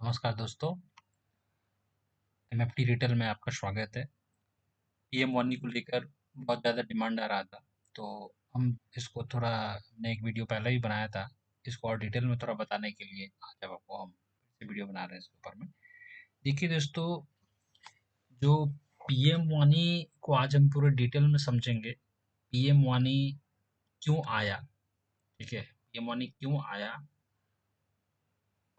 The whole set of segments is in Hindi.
नमस्कार दोस्तों, एनएफटी रिटेल में आपका स्वागत है। पीएम वानी को लेकर बहुत ज़्यादा डिमांड आ रहा था, तो हम इसको थोड़ा हमने एक वीडियो पहले ही बनाया था, इसको और डिटेल में थोड़ा बताने के लिए आज आपको हम फिर से वीडियो बना रहे हैं इसके ऊपर में। देखिए दोस्तों, जो पीएम वानी को आज हम पूरे डिटेल में समझेंगे। पीएम वानी क्यों आया, ठीक है? पीएम वानी क्यों आया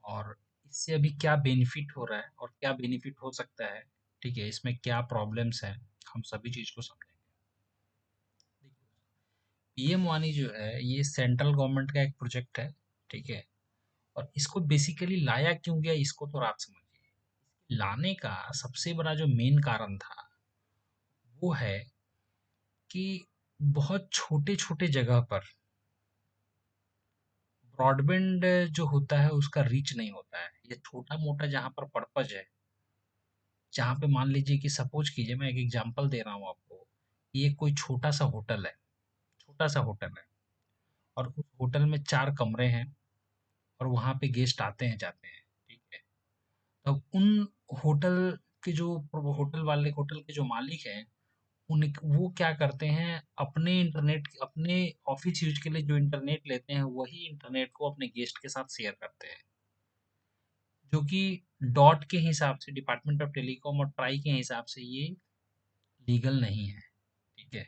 और इससे अभी क्या बेनिफिट हो रहा है और क्या बेनिफिट हो सकता है, ठीक है? इसमें क्या प्रॉब्लम्स हैं, हम सभी चीज़ को समझेंगे। पीएम वानी जो है ये सेंट्रल गवर्नमेंट का एक प्रोजेक्ट है, ठीक है? और इसको बेसिकली लाया क्यों गया इसको तो आप समझिए। लाने का सबसे बड़ा जो मेन कारण था वो है कि बहुत छोटे-छोटे जगह पर ब्रॉडबैंड जो होता है उसका रीच नहीं होता है। ये छोटा-मोटा जहाँ पर पर्पज़ है, जहाँ पे मान लीजिए कि सपोज़ कीजिए, मैं एक एग्ज़ाम्पल दे रहा हूँ आपको। ये कोई छोटा-सा होटल है, छोटा-सा होटल है और उस होटल में 4 कमरे हैं और वहाँ पे गेस्ट आते हैं, जाते हैं, ठीक है? तब उन होटल के जो होटल के जो मालिक हैं, उन्हें वो क्या करते हैं, अपने ऑफ़िस यूज़ के लिए जो इंटरनेट लेते हैं, वही इंटरनेट को अपने गेस्ट के साथ शेयर करते हैं। जो कि डॉट के हिसाब से, डिपार्टमेंट ऑफ टेलीकॉम और ट्राई के हिसाब से ये लीगल नहीं है, ठीक है?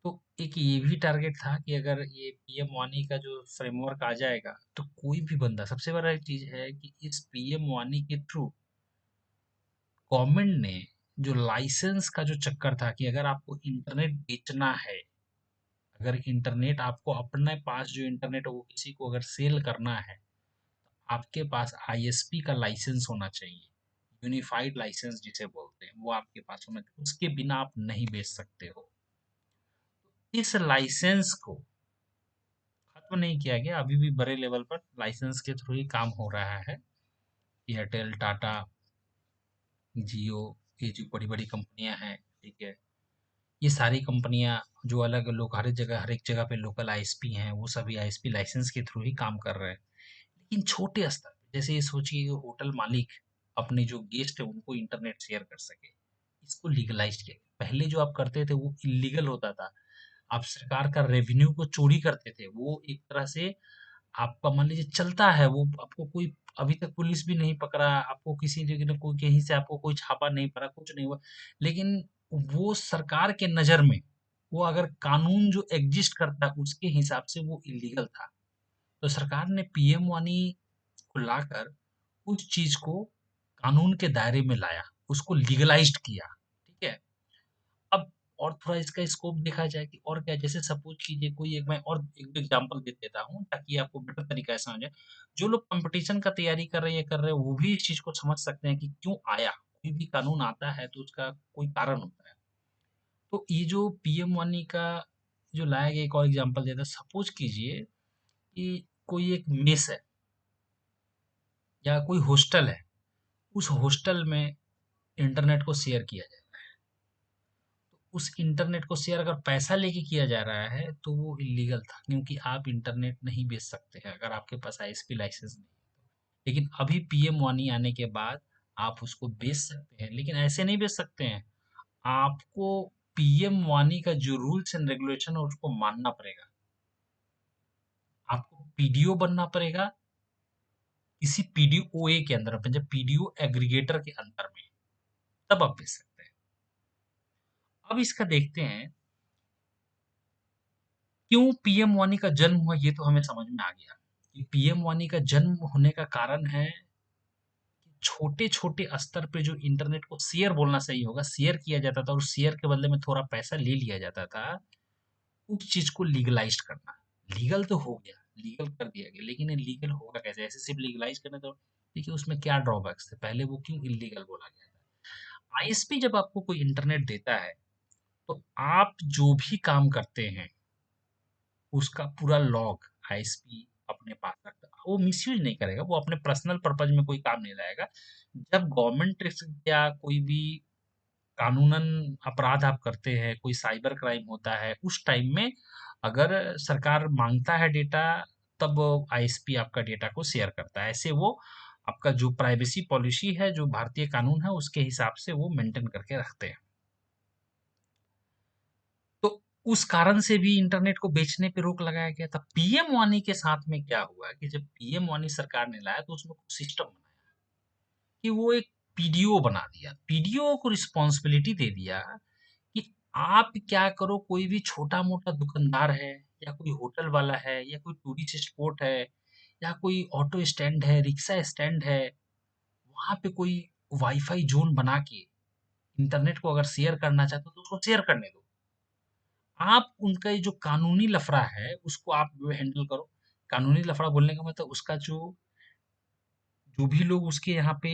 तो एक ये भी टारगेट था कि अगर ये पीएम वानी का जो फ्रेमवर्क आ जाएगा, तो कोई भी बंदा, सबसे बड़ा एक चीज़ है कि इस पीएम वानी के थ्रू गवर्नमेंट ने जो लाइसेंस का जो चक्कर था कि अगर आपको इंटरनेट बेचना है, अगर इंटरनेट आपको अपने पास जो इंटरनेट है वो किसी को अगर सेल करना है, आपके पास आईएसपी का लाइसेंस होना चाहिए। यूनिफाइड लाइसेंस जिसे बोलते हैं, वो आपके पास होना चाहिए। उसके बिना आप नहीं बेच सकते हो। इस लाइसेंस को खत्म नहीं किया गया, अभी भी बड़े लेवल पर लाइसेंस के थ्रू ही काम हो रहा है। एयरटेल, टाटा, जियो, ये जो बड़ी-बड़ी कंपनियां हैं, ठीक है? ये सारी कंपनियां जो अलग लोग हर एक जगह पे लोकल आईएसपी हैं, वो सभी आईएसपी लाइसेंस के थ्रू ही काम कर रहे हैं। लेकिन छोटे स्तर पे, जैसे ये सोचिए कि होटल मालिक अपने जो गेस्ट है उनको इंटरनेट शेयर कर सके, इसको लीगलाइज किया गया। पहले जो आप करते थे वो इलीगल होता था। आप सरकार का रेवेन्यू को चोरी करते थे, वो एक तरह से आपका मान लीजिए चलता है, वो आपको कोई अभी तक पुलिस भी नहीं पकड़ा, आपको किसी ने कोई कहीं से आपको कोई छापा नहीं पड़ा, कुछ नहीं हुआ। लेकिन वो सरकार के नज़र में, वो अगर कानून जो एग्जिस्ट करता है उसके हिसाब से वो इलीगल था। तो सरकार ने पीएम वानी को लाकर उस चीज़ को कानून के दायरे में लाया, उसको लीगलाइज्ड किया, ठीक है? अब और थोड़ा इसका स्कोप देखा जाए कि और क्या, जैसे सपोज कीजिए कोई एक, मैं और एक एग्जांपल दे देता हूँ ताकि आपको बेटर तरीका से समझ आए। जो लोग कंपटीशन का तैयारी कर रहे हैं, ये कर रहे हैं, वो भी इस चीज को समझ सकते हैं कि क्यों आया। कोई भी कानून आता है तो उसका कोई कारण होता है। तो ये जो पीएम वानी का जो लाया गया, एक और एग्जांपल देता, सपोज कीजिए कि कोई एक मेस है या कोई हॉस्टल है, उस हॉस्टल में इंटरनेट को शेयर किया जाए। उस इंटरनेट को शेयर अगर पैसा लेके किया जा रहा है तो वो इलीगल था, क्योंकि आप इंटरनेट नहीं बेच सकते हैं अगर आपके पास आईएसपी लाइसेंस नहीं है। लेकिन अभी पीएम वानी आने के बाद आप उसको बेच सकते हैं, लेकिन ऐसे नहीं बेच सकते हैं। आपको पीएम वानी का जो रूल्स एंड रेगुलेशन है उसको मानना पड़ेगा। आपको पीडीओ बनना पड़ेगा, किसी पीडीओए के अंदर, मतलब पीडीओ एग्रीगेटर के अंदर में, तब आप बेच सकते हैं। अब इसका देखते हैं क्यों पीएम वानी का जन्म हुआ, ये तो हमें समझ में आ गया कि पीएम वानी का जन्म होने का कारण है कि छोटे-छोटे स्तर पे जो इंटरनेट को शेयर बोलना सही होगा, शेयर किया जाता था और शेयर के बदले में थोड़ा पैसा ले लिया जाता था, उस चीज़ को लीगलाइज़्ड करना। लीगल तो हो गया, लीगल कर दिया गया, लेकिन ये लीगल होगा कैसे? ऐसे सिर्फ लीगलाइज़ करना, तो देखिए उसमें क्या ड्रॉबैक्स थे, पहले वो क्यों इल्लीगल बोला गया था? आईएसपी जब आपको कोई इंटरनेट देता है, तो आप जो भी काम करते हैं उसका पूरा लॉग आईएसपी अपने पास रखता है। वो मिसयूज नहीं करेगा, वो अपने पर्सनल पर्पज में कोई काम नहीं लाएगा। जब गवर्नमेंट या कोई भी कानूनन अपराध आप करते हैं, कोई साइबर क्राइम होता है, उस टाइम में अगर सरकार मांगता है डेटा, तब आईएसपी आपका डेटा को शेयर करता है। ऐसे वो आपका जो प्राइवेसी पॉलिसी है, जो भारतीय कानून है, उसके हिसाब से वो मेंटेन करके रखते हैं। तो उस कारण से भी इंटरनेट को बेचने पे रोक लगाया गया था। पीएम वानी के साथ में क्या हुआ कि जब पीएम वानी सरकार ने लाया तो उसमें कुछ सिस्टम बनाया कि वो एक पीडीओ बना दिया। पीडीओ को रिस्पॉन्सिबिलिटी दे दिया कि आप क्या करो, कोई भी छोटा-मोटा दुकानदार है या कोई होटल वाला है या कोई टूरिस्ट स्पॉट है या कोई ऑटो स्टैंड है, रिक्शा स्टैंड है, वहाँ पे कोई वाईफ़ाई ज़ोन बना के इंटरनेट को अगर शेयर करना चाहते हो तो उसको शेयर करने दो। आप उनका ये जो कानूनी लफड़ा है उसको आप जो है हैंडल करो। कानूनी लफड़ा बोलने का मतलब उसका जो जो भी लोग उसके यहाँ पे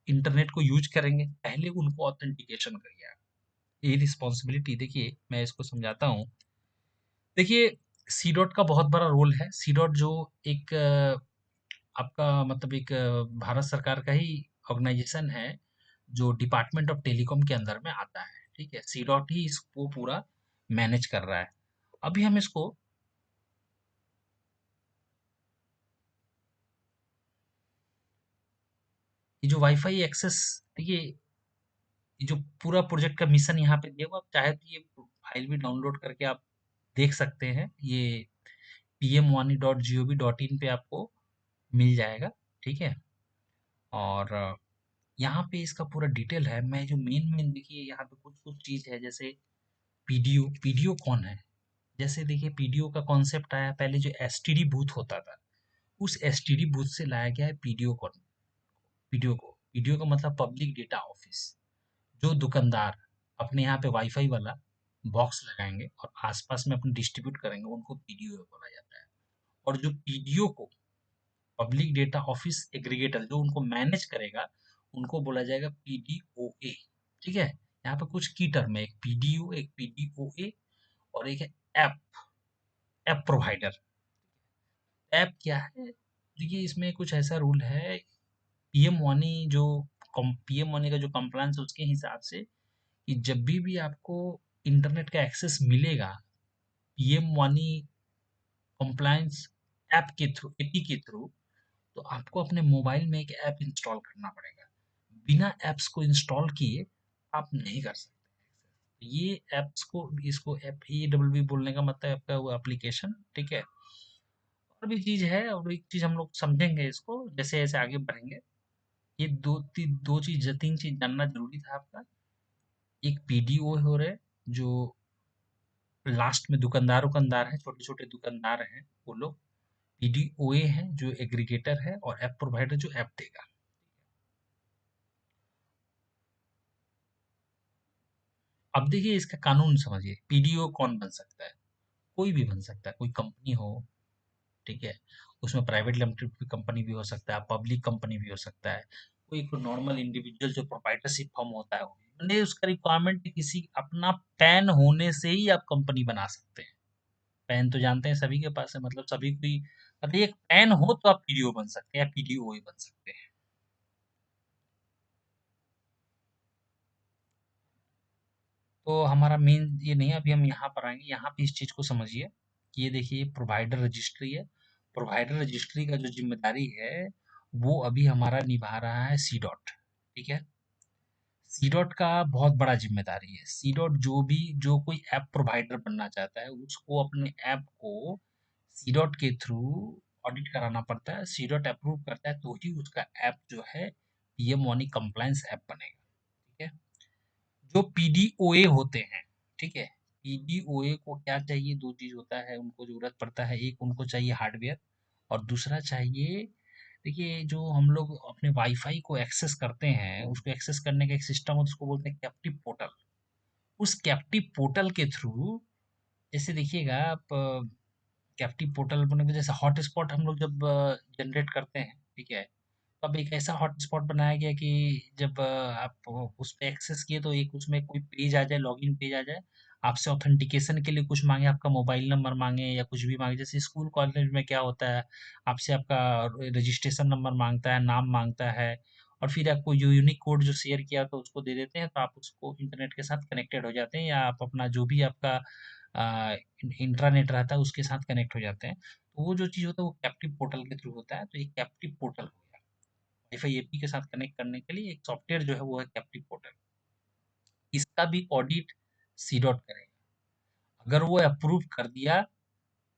इंटरनेट को यूज़ करेंगे, पहले उनको ऑथेंटिकेशन करिए आप। ये रिस्पॉन्सिबिलिटी देखिए मैं इसको समझाता हूँ। देखिए सी डॉट का बहुत बड़ा रोल है। सी डॉट जो एक आपका मतलब एक भारत सरकार का ही ऑर्गेनाइजेशन है, जो डिपार्टमेंट ऑफ टेलीकॉम के अंदर में आता है, ठीक है? सी डॉट ही इसको पूरा मैनेज कर रहा है। अभी हम इसको ये जो वाईफ़ाई एक्सेस देखिए, ये जो पूरा प्रोजेक्ट का मिशन यहाँ पे दिया हुआ, आप चाहे तो ये फाइल भी डाउनलोड करके आप देख सकते हैं। ये pmwani.gov.in पे आपको मिल जाएगा, ठीक है? और यहाँ पे इसका पूरा डिटेल है। मैं जो मेन देखिए यहाँ पे कुछ-कुछ चीज़ है जैसे पीडीओ, पीडीओ कौन है? जैसे देखिए पीडीओ का कॉन्सेप्ट आया पहले जो एसटीडी बूथ होता था, उस एसटीडी बूथ से लाया गया है पीडीओ को। पीडीओ का मतलब पब्लिक डेटा ऑफिस। जो दुकानदार अपने यहाँ पे वाईफाई वाला बॉक्स लगाएंगे और आसपास में अपने डिस्ट्रीब्यूट करेंगे, उनको पीडीओ बोला जाता है। और जो पीडीओ को पब्लिक डेटा ऑफिस एग्रीगेटर जो उनको मैनेज करेगा, उनको बोला जाएगा पीडीओए। ठीक है? यहाँ पे कुछ की टर्म है, एक पीडीओ, एक पीडीओए और एक है ऐप, ऐप प्रोवाइडर। ऐप क्या है? देखिए इसमें कुछ ऐसा रूल है, पीएम वानी जो पीएम वानी का जो कंप्लायंस है उसके हिसाब से कि जब भी आपको इंटरनेट का एक्सेस मिलेगा, पीएम वानी कंप्लायंस ऐप के थ्रू, एपी के थ्रू, तो आपको अपने मोबाइल में एक ऐप इंस्टॉल करना पड़ेगा। बिना ऐप्स को इंस्टॉल किए आप नहीं कर सकते। ये ऐप्स को इसको ऐप एडब्ल्यू बोलने का मतलब आपका वो एप्लीकेशन, ठीक है? और भी चीज़ है और एक चीज़ हम लोग समझेंगे इसको जैसे-जैसे आगे बढ़ेंगे। ये 2 चीज़ 3 चीज़ जानना ज़रूरी था आपका। एक पीडीओ हो रहे, जो लास्ट में दुकानदार-वुकानदार हैं, छोटे-छोटे दुकानदार हैं, वो लोग। पीडीओए हैं, जो एग्रीगेटर है और ऐप प्रोवाइडर जो ऐप देगा। अब देखिए इसका कानून समझिए, पीडीओ कौन बन सकता है? कोई भी बन सकता है, कोई कंपनी हो, ठीक है? उसमें प्राइवेट लिमिटेड कंपनी भी हो सकता है, पब्लिक कंपनी भी हो सकता है, कोई नॉर्मल इंडिविजुअल जो प्रोप्राइटरशिप फर्म होता है, मतलब उसका रिक्वायरमेंट किसी अपना पैन होने से ही आप कंपनी बना सकते हैं। पैन तो जानते हैं सभी के पास है, मतलब सभी कोई मतलब एक पैन हो तो आप पीडीओ बन सकते हैं या पीडीओ ही बन सकते हैं। तो हमारा मेन ये नहीं है, अभी हम यहाँ पर आएँगे, यहाँ पे इस चीज़ को समझिए कि ये देखिए प्रोवाइडर रजिस्ट्री है। प्रोवाइडर रजिस्ट्री का जो ज़िम्मेदारी है, वो अभी हमारा निभा रहा है सी डॉट, ठीक है? सी डॉट का बहुत बड़ा ज़िम्मेदारी है। सी डॉट जो कोई ऐप प्रोवाइडर बनना चाहता है, उसको अपने ऐप को सी डॉट के थ्रू ऑडिट कराना पड़ता है। सी डॉट अप्रूव करता है तो ही उसका ऐप जो है पीएम वानी कंप्लायंस ऐप बनेगा, ठीक है? जो पीडीओए होते हैं, ठीक है? पीडीओए को क्या चाहिए, 2 चीज़ होता है, उनको ज़रूरत पड़ता है, एक उनको चाहिए हार्डवेयर और दूसरा चाहिए देखिए जो हम लोग अपने वाईफ़ाई को एक्सेस करते हैं, उसको एक्सेस करने का एक सिस्टम होता है, उसको बोलते हैं कैप्टिव पोर्टल। उस कैप्टिव पोर्टल के थ्रू जैसे देखिएगा आप कैप्टिव पोर्टल बने हुए जैसे हॉटस्पॉट हम लोग जब जनरेट करते हैं, ठीक है? तो अब एक ऐसा हॉटस्पॉट बनाया गया कि जब आप उस पे एक्सेस किए तो एक उसमें कोई पेज आ जाए, लॉगिन पेज आ जाए, आपसे ऑथेंटिकेशन के लिए कुछ माँगे, आपका मोबाइल नंबर माँगे या कुछ भी माँगे। जैसे स्कूल कॉलेज में क्या होता है, आपसे आपका रजिस्ट्रेशन नंबर माँगता है, नाम माँगता है और फिर आपको जो यूनिक कोड जो शेयर किया तो उसको दे देते हैं, तो आप उसको इंटरनेट के साथ कनेक्टेड हो जाते हैं या आप अपना जो भी आपका इंट्रानेट रहता है उसके साथ कनेक्ट हो जाते हैं। तो वो जो चीज़ होता है वो कैप्टिव पोर्टल के थ्रू होता है, तो एक कैप्टिव पोर्टल हो गया। वाईफाई एपी के साथ कनेक्ट करने के लिए एक सॉफ्टवेयर जो है वो है कैप्टिव पोर्टल। इसका भी ऑडिट सी डॉट करेगा। अगर वो अप्रूव कर दिया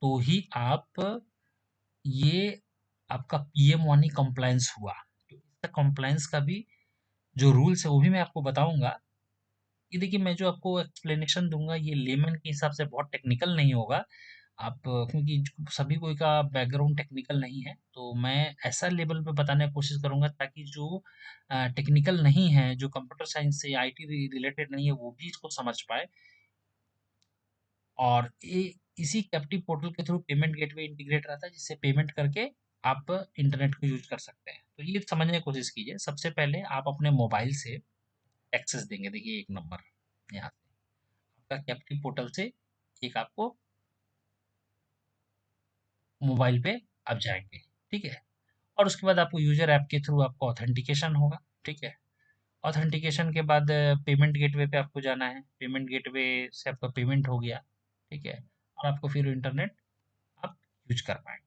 तो ही आप ये आपका पीएम वानी कंप्लायंस हुआ। तो इसका कंप्लायंस का भी जो रूल्स है वो भी मैं आपको बताऊंगा। ये देखिए, मैं जो आपको एक्सप्लेनेशन दूंगा ये लेमन के हिसाब से बहुत टेक्निकल नहीं होगा। आप क्योंकि सभी कोई का बैकग्राउंड टेक्निकल नहीं है, तो मैं ऐसा लेवल पे बताने की कोशिश करूंगा ताकि जो टेक्निकल नहीं है, जो कंप्यूटर साइंस से आईटी रिलेटेड नहीं है, वो भी इसको समझ पाए। और ये इसी कैप्टिव पोर्टल के थ्रू पेमेंट गेटवे इंटीग्रेट रहता है, जिससे पेमेंट करके आप इंटरनेट को यूज कर सकते हैं। तो ये समझने की कोशिश कीजिए। सबसे पहले आप अपने मोबाइल से एक्सेस देंगे। देखिए, एक नंबर यहाँ आपका कैप्टिव पोर्टल से एक आपको मोबाइल पे आप जाएंगे, ठीक है। और उसके बाद आपको यूजर ऐप के थ्रू आपको ऑथेंटिकेशन होगा, ठीक है। ऑथेंटिकेशन के बाद पेमेंट गेटवे पे आपको जाना है। पेमेंट गेटवे से आपका पेमेंट हो गया, ठीक है। और आपको फिर इंटरनेट आप यूज कर पाएंगे।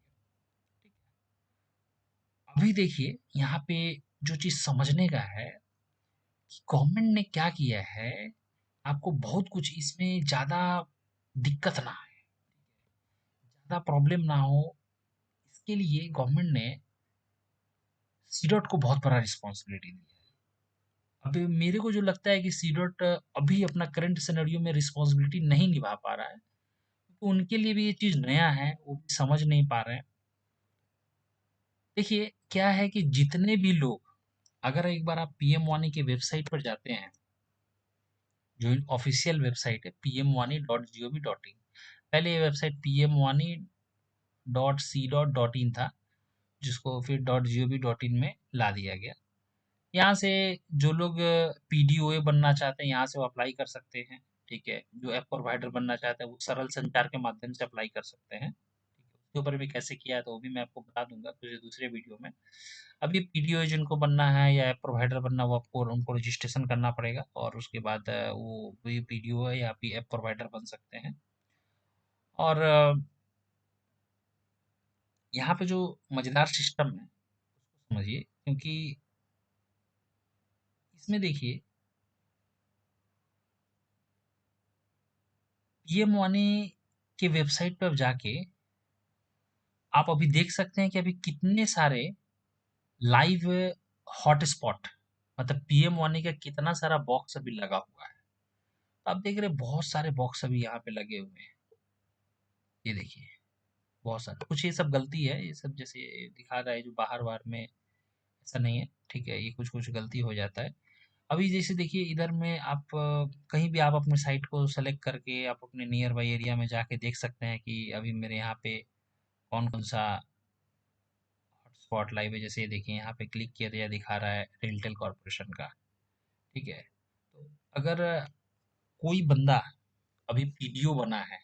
अभी देखिए, यहाँ पे जो चीज समझने का है कि गवर्नमेंट ने क्या किया है। आपको बहुत कुछ इसमें ज्यादा दिक्कत ना आए, ज्यादा प्रॉब्लम ना हो, इसके लिए गवर्नमेंट ने सी डॉट को बहुत बड़ा रिस्पॉन्सिबिलिटी दी है। अभी मेरे को जो लगता है कि सी डॉट अभी अपना करंट सिनेरियो में रिस्पॉन्सिबिलिटी नहीं निभा पा रहा है, तो उनके लिए भी ये चीज नया है, वो भी समझ नहीं पा रहे हैं। देखिए, क्या है कि जितने भी लोग, अगर एक बार आप पीएम वानी की वेबसाइट पर जाते हैं, जो ऑफिशियल वेबसाइट है pm1.gov.in। पहले ये वेबसाइट pm1.c.in था, जिसको फिर .gov.in में ला दिया गया। यहाँ से जो लोग पीडीओए बनना चाहते हैं, यहाँ से वो अप्लाई कर सकते हैं, ठीक है। जो ऐप प्रोवाइडर बनना चाहते हैं वो सरल संचार के माध्यम से अप्लाई कर सकते हैं, ठीक है। उसके ऊपर भी कैसे किया है तो वो भी मैं आपको बता दूंगा कुछ दूसरे वीडियो में। अभी पीडीओए जिनको बनना है या ऐप प्रोवाइडर बनना, वो आपको उनको रजिस्ट्रेशन करना पड़ेगा और उसके बाद वो भी पीडीओए या फिर ऐप प्रोवाइडर बन सकते हैं। और यहाँ पे जो मजेदार सिस्टम है उसको समझिए, क्योंकि इसमें देखिए, पीएम वानी के वेबसाइट पर जाके आप अभी देख सकते हैं कि अभी कितने सारे लाइव हॉटस्पॉट, मतलब पीएम वानी का कितना सारा बॉक्स अभी लगा हुआ है। तो आप देख रहे हैं बहुत सारे बॉक्स अभी यहाँ पे लगे हुए हैं। ये देखिए, बहुत सारे। कुछ ये सब गलती है, ये सब जैसे दिखा रहा है जो बाहर बाहर में, ऐसा नहीं है, ठीक है। ये कुछ कुछ गलती हो जाता है। अभी जैसे देखिए, इधर में आप कहीं भी आप अपने साइट को सेलेक्ट करके आप अपने नियर बाई एरिया में जाके देख सकते हैं कि अभी मेरे यहाँ पे कौन कौन सा हॉटस्पॉट लाइव है। जैसे ये देखिए, यहाँ पे क्लिक किया तो यह दिखा रहा है रेलटेल कॉर्पोरेशन का, ठीक है। तो अगर कोई बंदा अभी पीडीओ बना है,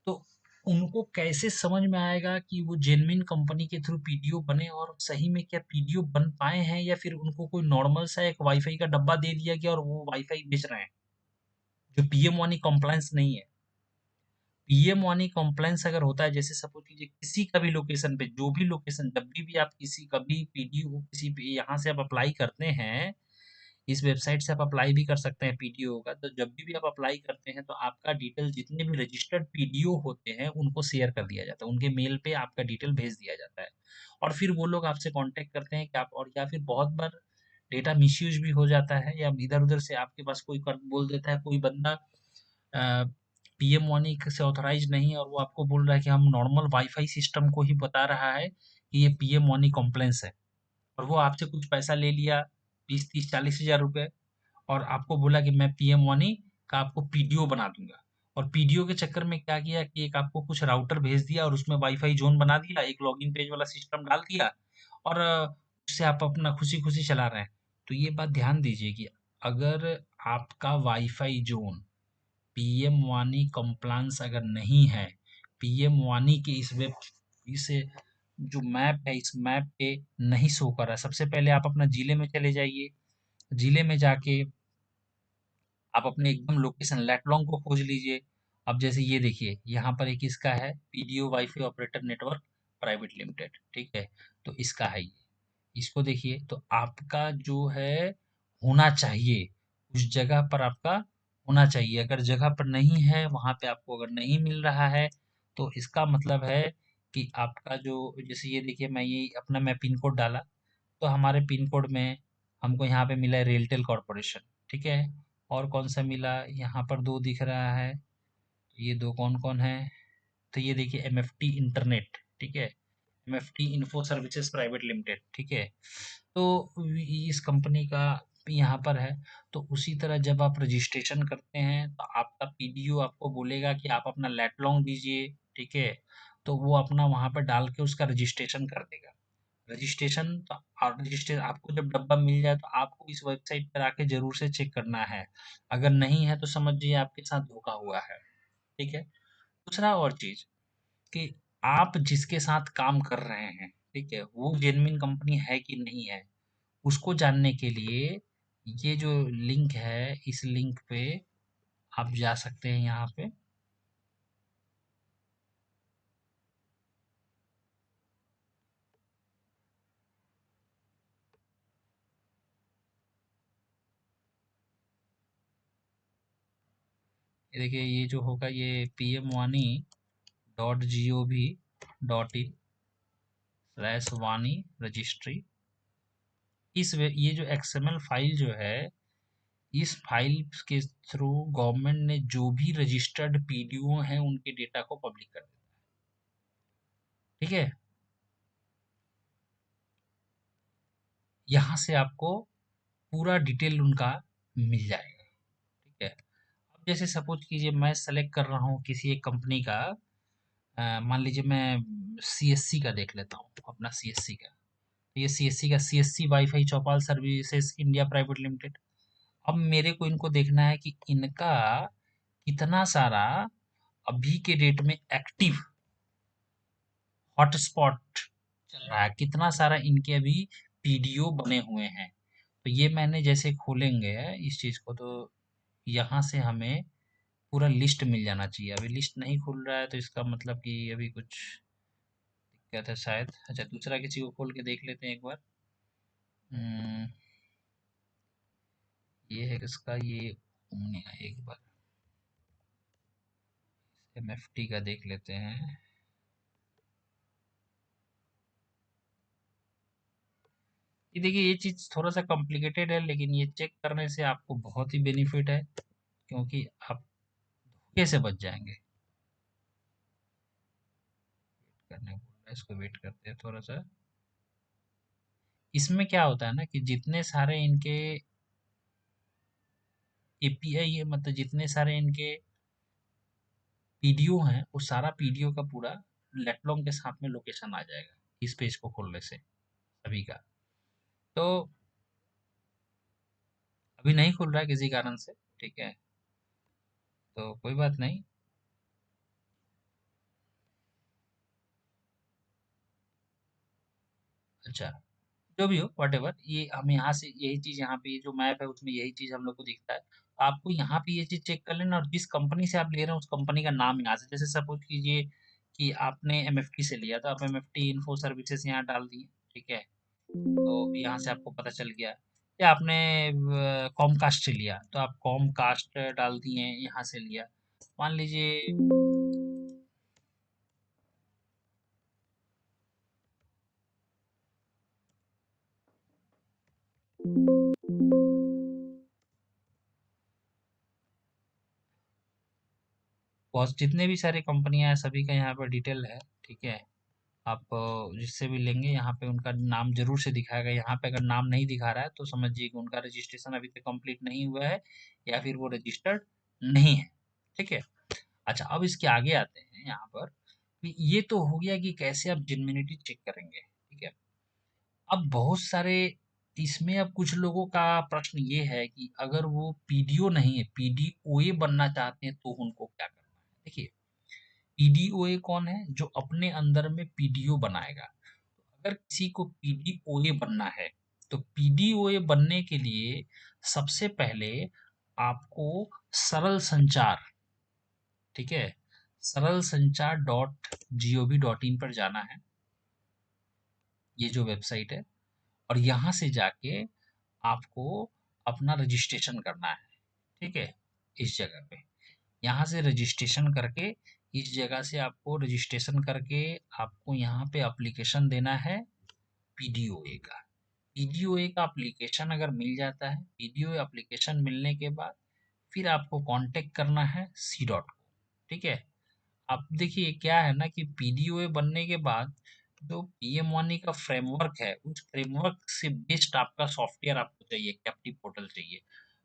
तो उनको कैसे समझ में आएगा कि वो जेन्युइन कंपनी के थ्रू पीडीओ बने और सही में क्या पीडीओ बन पाए हैं, या फिर उनको कोई नॉर्मल सा एक वाईफाई का डब्बा दे दिया गया और वो वाईफाई बेच रहे हैं, जो पीएम वानी कॉम्प्लायंस नहीं है। पीएम वानी कॉम्प्लायंस अगर होता है, जैसे सपोज कीजिए किसी का भी लोकेशन पे, जो भी लोकेशन, जब भी आप किसी कभी पीडीओ किसी पे यहाँ से आप अप्लाई करते हैं, इस वेबसाइट से आप अप्लाई भी कर सकते हैं पीडीओ का। तो जब भी आप अप्लाई करते हैं तो आपका डिटेल, जितने भी रजिस्टर्ड पीडीओ होते हैं उनको शेयर कर दिया जाता है, उनके मेल पे आपका डिटेल भेज दिया जाता है। और फिर वो लोग आपसे कांटेक्ट करते हैं कि आप, और या फिर बहुत बार डेटा मिसयूज भी हो जाता है, या इधर उधर से आपके पास कोई कर बोल देता है कोई बंदा पीएम वानी से ऑथराइज नहीं है, और वो आपको बोल रहा है कि हम नॉर्मल वाईफाई सिस्टम को ही बता रहा है कि ये पीएम वानी कॉम्प्लायंस है। और वो आपसे कुछ पैसा ले लिया, 20, 30, 40 हज़ार रुपए, और आपको बोला कि मैं पीएम वानी का आपको पीडीओ बना दूंगा। और पीडीओ के चक्कर में क्या किया कि एक आपको कुछ राउटर भेज दिया और उसमें वाईफाई जोन बना दिया, एक लॉगिन पेज वाला सिस्टम डाल दिया, और उससे आप अपना खुशी खुशी चला रहे हैं। तो ये बात ध्यान दीजिए कि अगर आपका वाईफाई जोन पीएम वानी कंप्लायंस अगर नहीं है, पीएम वानी के इस जो मैप है, इस मैप पे नहीं शो कर रहा है, सबसे पहले आप अपना जिले में चले जाइए। जिले में जाके आप अपने एकदम लोकेशन लैटलॉन्ग को खोज लीजिए। अब जैसे ये देखिए, यहाँ पर एक इसका है PDO wifi operator network private limited, ठीक है? तो इसका है ये। इसको देखिए तो आपका जो है होना चाहिए, उस जगह पर आपका होना चाहिए। अगर जगह पर नहीं है, वहाँ पे आपको अगर नहीं मिल रहा है, तो इसका मतलब है कि आपका जो जैसे ये देखिए मैं पिन कोड डाला, तो हमारे पिन कोड में हमको यहाँ पे मिला है रेलटेल कॉर्पोरेशन, ठीक है? और कौन सा मिला? यहाँ पर 2 दिख रहा है, ये 2 कौन-कौन है? तो ये देखिए एमएफटी इंटरनेट, ठीक है? MFT info services private limited, ठीक है? तो इस कंपनी का यहाँ पर है। तो उसी तरह जब आप रजिस्ट्रेशन करते हैं तो आपका पीडीओ आपको बोलेगा कि आप अपना लेट लॉन्ग दीजिए, ठीक है? तो वो अपना वहाँ पर डाल के उसका रजिस्ट्रेशन कर देगा। रजिस्ट्रेशन तो रजिस्ट्रेशन आपको जब डब्बा मिल जाए तो आपको इस वेबसाइट पर आके ज़रूर से चेक करना है। अगर नहीं है तो समझिए आपके साथ धोखा हुआ है, ठीक है? दूसरा और चीज़ कि आप जिसके साथ काम कर रहे हैं, ठीक है? वो जेन्युइन कंपनी है कि नहीं है, उसको जानने के लिए ये जो लिंक है, इस लिंक पे आप जा सकते हैं यहाँ पे। ये देखिए ये जो होगा ये pmwani.gov.in/वानी रजिस्ट्री। ये जो एक्सएमएल फाइल जो है, इस फाइल के थ्रू गवर्नमेंट ने जो भी रजिस्टर्ड पीडीओ हैं उनके डेटा को पब्लिक कर दिया, ठीक है? यहाँ से आपको पूरा डिटेल उनका मिल जाएगा, ठीक है? अब जैसे सपोज कीजिए मैं सेलेक्ट कर रहा हूँ किसी एक कंपनी का, मान लीजिए मैं सीएससी का देख लेता हूँ, अपना सीएससी का। तो ये सीएससी का सीएससी वाईफाई चौपाल सर्विसेज इंडिया प्राइवेट लिमिटेड। अब मेरे को इनको देखना है कि इनका कितना सारा अभी के डेट में एक्टिव हॉटस्पॉट चल रहा है, कितना सारा इनके अभी पीडीओ बने हुए हैं। तो ये मैंने जैसे खोलेंगे इस चीज़ को, तो यहाँ से हमें पूरा लिस्ट मिल जाना चाहिए। अभी लिस्ट नहीं खुल रहा है तो इसका मतलब कि अभी कुछ दिक्कत है शायद। अच्छा दूसरा किसी को खोल के देख लेते हैं एक बार। हम्म, ये है किसका, ये ओमनिया, एक बार एमएफटी का देख लेते हैं। ये देखिए ये चीज़ थोड़ा सा कॉम्प्लिकेटेड है, लेकिन ये चेक करने से आपको बहुत ही बेनिफिट है, क्योंकि आप धोखे से बच जाएंगे। करने बोल रहा है, इसको वेट करते हैं थोड़ा सा। इसमें क्या होता है ना कि जितने सारे इनके एपीआई है, मतलब जितने सारे इनके पीडीओ हैं, वो सारा पीडीओ का पूरा लेटलॉन्ग के साथ में लोकेशन आ जाएगा इस पेज को खोलने से सभी का। तो अभी नहीं खुल रहा है किसी कारण से, ठीक है? तो कोई बात नहीं। अच्छा जो भी हो व्हाटएवर, ये हम यहाँ से यही चीज़, यहाँ पे ये जो मैप है उसमें यही चीज़ हम लोग को दिखता है। आपको यहाँ पे ये चीज़ चेक कर लेना, और जिस कंपनी से आप ले रहे हैं उस कंपनी का नाम यहाँ से, जैसे सपोज कीजिए कि आपने एमएफटी से लिया तो आप एमएफटी इन्फो सर्विसेज यहाँ डाल दिए, ठीक है? तो यहाँ से आपको पता चल गया। या आपने कॉमकास्ट से लिया तो आप कॉमकास्ट डाल दिए, यहाँ से लिया। मान लीजिए बहुत जितने भी सारी कंपनियां हैं सभी का यहाँ पर डिटेल है, ठीक है? आप जिससे भी लेंगे यहाँ पे उनका नाम ज़रूर से दिखाएगा। यहाँ पे अगर नाम नहीं दिखा रहा है तो समझिए कि उनका रजिस्ट्रेशन अभी तक कंप्लीट नहीं हुआ है, या फिर वो रजिस्टर्ड नहीं है, ठीक है? अच्छा अब इसके आगे आते हैं यहाँ पर, कि ये तो हो गया कि कैसे आप जेन्युइनिटी चेक करेंगे, ठीक है? अब बहुत सारे इसमें अब कुछ लोगों का प्रश्न ये है कि अगर वो पीडीओ नहीं है, पीडीओए बनना चाहते हैं तो उनको क्या करना है? देखिए पीडीओए कौन है? जो अपने अंदर में पीडीओ बनाएगा। अगर किसी को पीडीओए बनना है तो पीडीओए बनने के लिए सबसे पहले आपको सरल संचार, ठीक है, Saral Sanchar dot G O V dot in पर जाना है। ये जो वेबसाइट है, और यहाँ से जाके आपको अपना रजिस्ट्रेशन करना है, ठीक है? इस जगह पे, यहाँ से रजिस्ट्रेशन करके, इस जगह से आपको रजिस्ट्रेशन करके आपको यहाँ पे एप्लीकेशन देना है पीडीओए का। पीडीओए का एप्लीकेशन अगर मिल जाता है, पीडीओए एप्लीकेशन मिलने के बाद फिर आपको कांटेक्ट करना है सी डॉट को, ठीक है? अब देखिए क्या है ना कि पीडीओए बनने के बाद जो पीएम वानी का फ्रेमवर्क है, उस फ्रेमवर्क से बेस्ड आपका सॉफ्टवेयर आपको चाहिए, कैप्टिव पोर्टल चाहिए।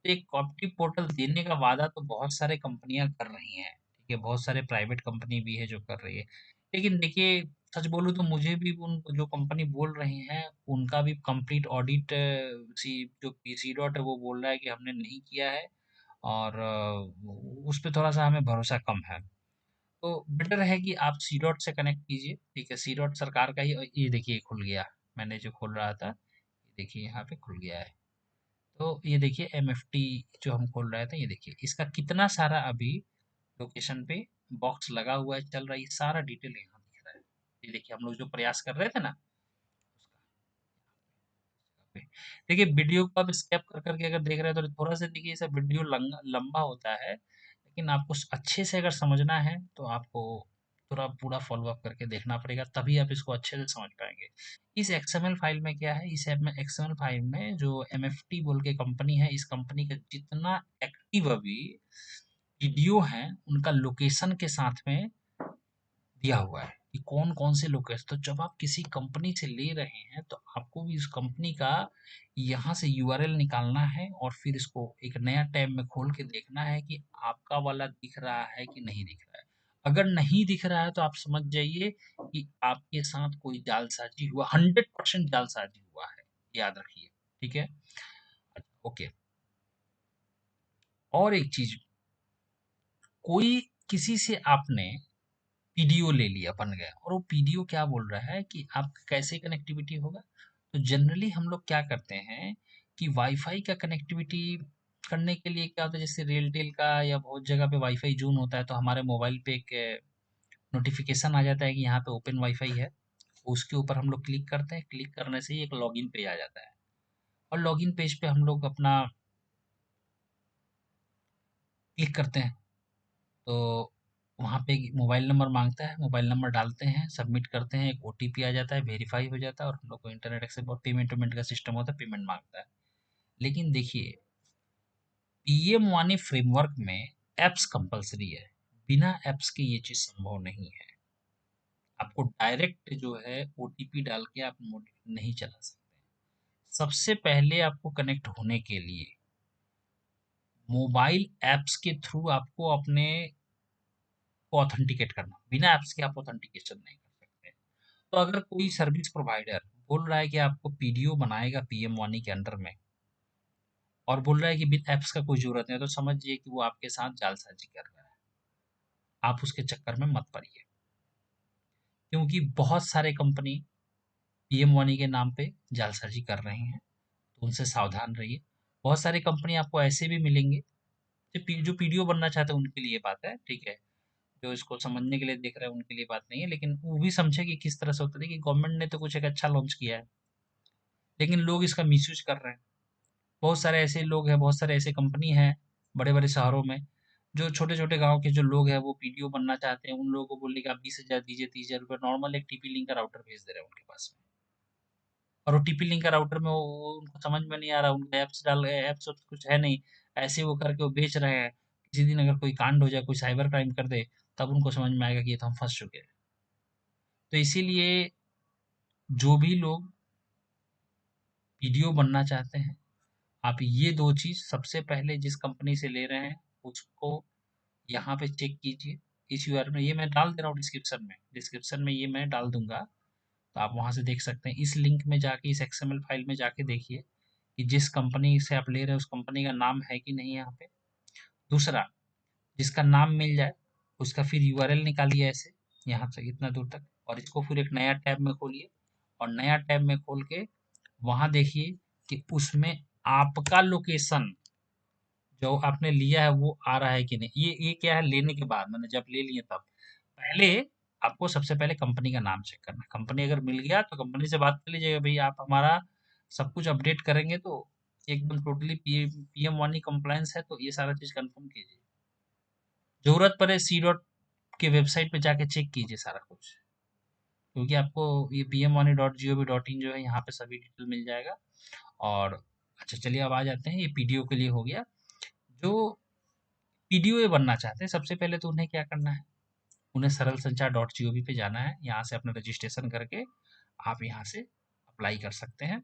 तो एक कैप्टिव पोर्टल देने का वादा तो बहुत सारे कंपनियां कर रही हैं, ठीक है, बहुत सारे प्राइवेट कंपनी भी है जो कर रही है। लेकिन देखिए, सच बोलूं तो मुझे भी उन जो कंपनी बोल रही हैं उनका भी कंप्लीट ऑडिट, सी जो सी डॉट है वो बोल रहा है कि हमने नहीं किया है, और उस पे थोड़ा सा हमें भरोसा कम है। तो बेटर है कि आप सी डॉट से कनेक्ट कीजिए, ठीक है? सी डॉट सरकार का ही, और ये देखिए खुल गया, मैंने जो खोल रहा था, ये देखिए यहाँ पे खुल गया है। तो ये देखिए एमएफटी जो हम खोल रहे थे, ये देखिए इसका कितना सारा अभी लोकेशन पे बॉक्स लगा हुआ है, चल रहा है, ये सारा डिटेल यहाँ दिख रहा है। ये देखिए हम लोग जो प्रयास कर रहे थे ना, पे। देखिए वीडियो को आप स्केप कर करके अगर देख रहे हैं तो थोड़ा सा देखिए सब वीडियो लंबा होता है, लेकिन आपको अच्छे से अगर समझना है तो आपको थोड़ा पूरा फॉलो अप करके देखना पड़ेगा, तभी आप इसको अच्छे से समझ पाएंगे। इस एक्सएमएल फाइल में क्या है, इस एक्सएमएल फाइल में जो एमएफटी बोल के कंपनी है, इस कंपनी का जितना एक्टिव अभी वीडियो है उनका लोकेशन के साथ में दिया हुआ है कि कौन-कौन से लोकेशन। तो जब आप किसी कंपनी से ले रहे हैं तो आपको भी उस कंपनी का यहाँ से यूआरएल निकालना है और फिर इसको एक नया टैब में खोल के देखना है कि आपका वाला दिख रहा है कि नहीं दिख रहा है। अगर नहीं दिख रहा है तो आप समझ जाइए कि आपके साथ कोई जालसाजी हुआ, 100% जालसाजी हुआ है, याद रखिए, ठीक है? ओके। और एक चीज, कोई किसी से आपने पीडीओ ले लिया, बन गया, और वो पीडीओ क्या बोल रहा है कि आपका कैसे कनेक्टिविटी होगा। तो जनरली हम लोग क्या करते हैं कि वाईफाई का कनेक्टिविटी करने के लिए क्या होता है, जैसे रेलटेल का या बहुत जगह पे वाईफाई जून होता है तो हमारे मोबाइल पे एक नोटिफिकेशन आ जाता है कि यहाँ पे ओपन वाईफाई है। उसके ऊपर हम लोग क्लिक करते हैं, क्लिक करने से ही एक लॉगिन पेज आ जाता है, और लॉगिन पेज पे हम लोग अपना क्लिक करते हैं। तो वहाँ पे मोबाइल नंबर माँगता है, मोबाइल नंबर डालते हैं, सबमिट करते हैं, एक ओटीपी आ जाता है, वेरीफाई हो जाता है, और हम लोग को इंटरनेट एक्सेस और पेमेंट-वेमेंट का सिस्टम होता है, पेमेंट माँगता है। लेकिन देखिए, पीएम वानी फ्रेमवर्क में ऐप्स कंपल्सरी है, बिना ऐप्स के ये चीज़ संभव नहीं है। आपको डायरेक्ट जो है ओटीपी डाल के आप नहीं चला सकते। सबसे पहले आपको कनेक्ट होने के लिए मोबाइल ऐप्स के थ्रू आपको अपने को ऑथेंटिकेट करना, बिना ऐप्स के आप ऑथेंटिकेशन नहीं कर सकते। तो अगर कोई सर्विस प्रोवाइडर बोल रहा है कि आपको पीडीओ बनाएगा पीएम वानी के अंडर में, और बोल रहा है कि बिन ऐप्स का कोई जरूरत नहीं है, तो समझिए कि वो आपके साथ जालसाजी कर रहा है। आप उसके चक्कर में मत पड़िए, क्योंकि बहुत सारे कंपनी पीएम वानी के नाम पे जालसाजी कर रहे हैं, तो उनसे सावधान रहिए। बहुत सारी कंपनी आपको ऐसे भी मिलेंगे जो पीडीओ बनना चाहते हैं, उनके लिए बात है, ठीक है? जो इसको समझने के लिए देख रहे हैं उनके लिए बात नहीं है, लेकिन वो भी समझे कि किस तरह से होता है कि गवर्नमेंट ने तो कुछ एक अच्छा लॉन्च किया है, लेकिन लोग इसका मिसयूज कर रहे हैं। बहुत सारे ऐसे लोग हैं, बहुत सारे ऐसे कंपनी हैं बड़े बड़े शहरों में, जो छोटे छोटे गांव के जो लोग हैं वो पीडीओ बनना चाहते हैं, उन लोगों को बोलने कि आप 20,000 दीजिए, 30,000 रुपये नॉर्मल एक टीपी लिंक का राउटर भेज दे रहे हैं उनके पास में। और वो टीपी लिंक का राउटर में वो उनको समझ में नहीं आ रहा, उनका ऐप्स कुछ है नहीं, ऐसे वो करके वो बेच रहे हैं। किसी दिन अगर कोई कांड हो जाए, कोई साइबर क्राइम कर दे, तब उनको समझ में आएगा कि ये तो हम फंस चुके हैं। तो इसीलिए जो भी लोग वीडियो बनना चाहते हैं, आप ये 2 चीज़ सबसे पहले जिस कंपनी से ले रहे हैं, उसको यहाँ पे चेक कीजिए। इस यूआरएल में ये मैं डाल दे रहा हूँ डिस्क्रिप्शन में ये मैं डाल दूँगा, तो आप वहाँ से देख सकते हैं। इस लिंक में जाके, इस एक्सएमएल फाइल में जाके देखिए कि जिस कंपनी से आप ले रहे हैं, उस कंपनी का नाम है कि नहीं यहाँ पे। दूसरा, जिसका नाम मिल जाए, उसका फिर यूआरएल निकालिए ऐसे, यहाँ से इतना दूर तक, और इसको फिर एक नया टैब में खोलिए, और नया टैब में खोल के वहाँ देखिए कि उसमें आपका लोकेशन जो आपने लिया है वो आ रहा है कि नहीं। ये क्या है, लेने के बाद मैंने जब ले लिए तब। पहले आपको सबसे पहले कंपनी का नाम चेक करना है। कंपनी अगर मिल गया तो कंपनी से बात कर लीजिएगा, भई आप हमारा सब कुछ अपडेट करेंगे तो एकदम टोटली पीएम वानी कंप्लायंस है, तो ये सारा चीज़ कन्फर्म कीजिए। ज़रूरत पड़े सी डॉट के वेबसाइट पे जाके चेक कीजिए सारा कुछ, क्योंकि आपको ये pmwani.gov.in जो है यहाँ पे सभी डिटेल मिल जाएगा। और अच्छा चलिए अब आ जाते हैं, ये पीडीओ के लिए हो गया। जो पीडीओ बनना चाहते हैं सबसे पहले तो उन्हें क्या करना है, उन्हें सरल संचार डॉट जीओवी पे जाना है। यहाँ से अपना रजिस्ट्रेशन करके आप यहाँ से अप्लाई कर सकते हैं।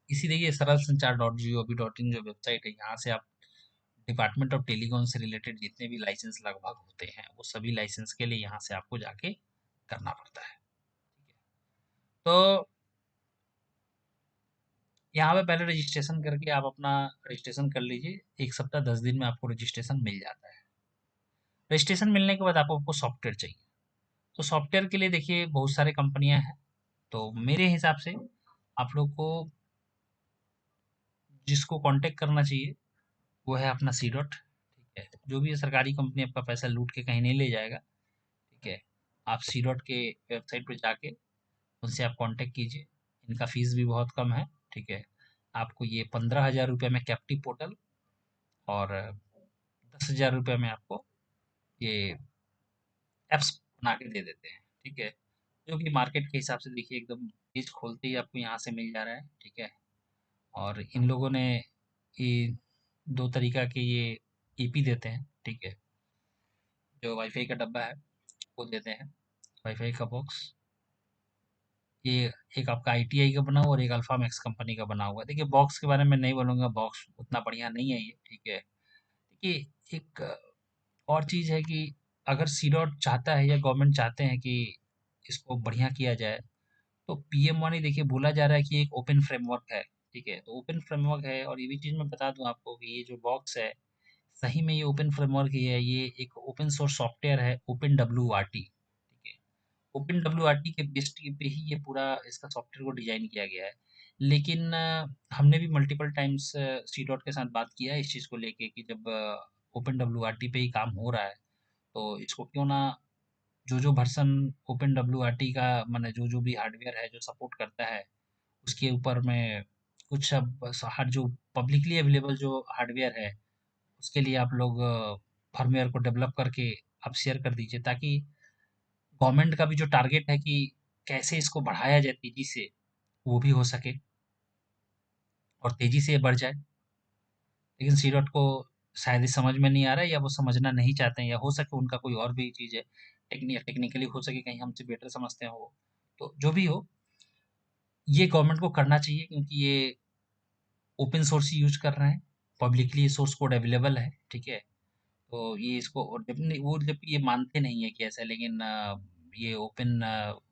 इसी देखिए सरल Sanchar dot gov dot in जो वेबसाइट है, यहाँ से आप डिपार्टमेंट ऑफ टेलीकॉम से रिलेटेड जितने भी लाइसेंस लगभग होते हैं वो सभी लाइसेंस के लिए यहाँ से आपको जाके करना पड़ता है। तो यहाँ पे पहले रजिस्ट्रेशन करके आप अपना रजिस्ट्रेशन कर लीजिए। 1 सप्ताह 10 दिन में आपको रजिस्ट्रेशन मिल जाता है। रजिस्ट्रेशन मिलने के बाद आपको सॉफ्टवेयर चाहिए। तो सॉफ्टवेयर के लिए देखिए बहुत सारे कंपनियां हैं। तो मेरे हिसाब से आप लोग को जिसको कांटेक्ट करना चाहिए वो है अपना सी डॉट। ठीक है, जो भी है सरकारी कंपनी आपका पैसा लूट के कहीं नहीं ले जाएगा। ठीक है, आप सी डॉट के वेबसाइट पे जाके उनसे आप कांटेक्ट कीजिए। इनका फीस भी बहुत कम है। ठीक है, आपको ये 15,000 रुपये में कैप्टिव पोर्टल और 10,000 रुपये में आपको ये एप्स बना के दे देते हैं। ठीक है, जो कि मार्केट के हिसाब से देखिए एकदम पेज खोलते ही आपको यहाँ से मिल जा रहा है। ठीक है, और इन लोगों ने ये 2 तरीका के ये ईपी देते हैं। ठीक है, जो वाईफ़ाई का डब्बा है वो देते हैं, वाईफ़ाई का बॉक्स। ये एक आपका आईटीआई का बना हुआ और एक अल्फ़ा मैक्स कंपनी का बना हुआ है। देखिए बॉक्स के बारे में नहीं बोलूँगा, बॉक्स उतना बढ़िया नहीं है ये। ठीक है, देखिए एक और चीज़ है कि अगर सीडॉट चाहता है या गवर्नमेंट चाहते हैं कि इसको बढ़िया किया जाए, तो पीएम वानी देखिए बोला जा रहा है कि एक ओपन फ्रेमवर्क है। ठीक है, तो ओपन फ्रेमवर्क है और ये भी चीज़ मैं बता दूँ आपको कि ये जो बॉक्स है, सही में ये ओपन फ्रेमवर्क ही है। ये एक ओपन सोर्स सॉफ्टवेयर है, ओपन डब्ल्यूआरटी। ठीक है, ओपन डब्ल्यूआरटी के बेस्ड पे ही ये पूरा इसका सॉफ्टवेयर को डिज़ाइन किया गया है। लेकिन हमने भी मल्टीपल टाइम्स सी डॉट के साथ बात किया है इस चीज़ को लेके कि जब ओपन डब्ल्यूआरटी पे ही काम हो रहा है, तो इसको क्यों ना जो वर्ज़न ओपन डब्ल्यूआरटी का माने जो भी हार्डवेयर है जो सपोर्ट करता है, उसके ऊपर में कुछ अब हार्ड जो पब्लिकली अवेलेबल जो हार्डवेयर है, उसके लिए आप लोग फर्मवेयर को डेवलप करके आप शेयर कर दीजिए, ताकि गवर्नमेंट का भी जो टारगेट है कि कैसे इसको बढ़ाया जाए तेज़ी से, वो भी हो सके और तेज़ी से ये बढ़ जाए। लेकिन सी डॉट को शायद ये समझ में नहीं आ रहा है या वो समझना नहीं चाहते हैं, या हो सके उनका कोई और भी चीज़ है, टेक्निकली हो सके कहीं हमसे बेटर समझते हैं वो। तो जो भी हो, ये गवर्नमेंट को करना चाहिए क्योंकि ये ओपन सोर्स ही यूज़ कर रहे हैं, पब्लिकली ये सोर्स कोड अवेलेबल है। ठीक है? तो ये इसको और जब नहीं वो जब ये मानते नहीं है कि ऐसा है, लेकिन ये ओपन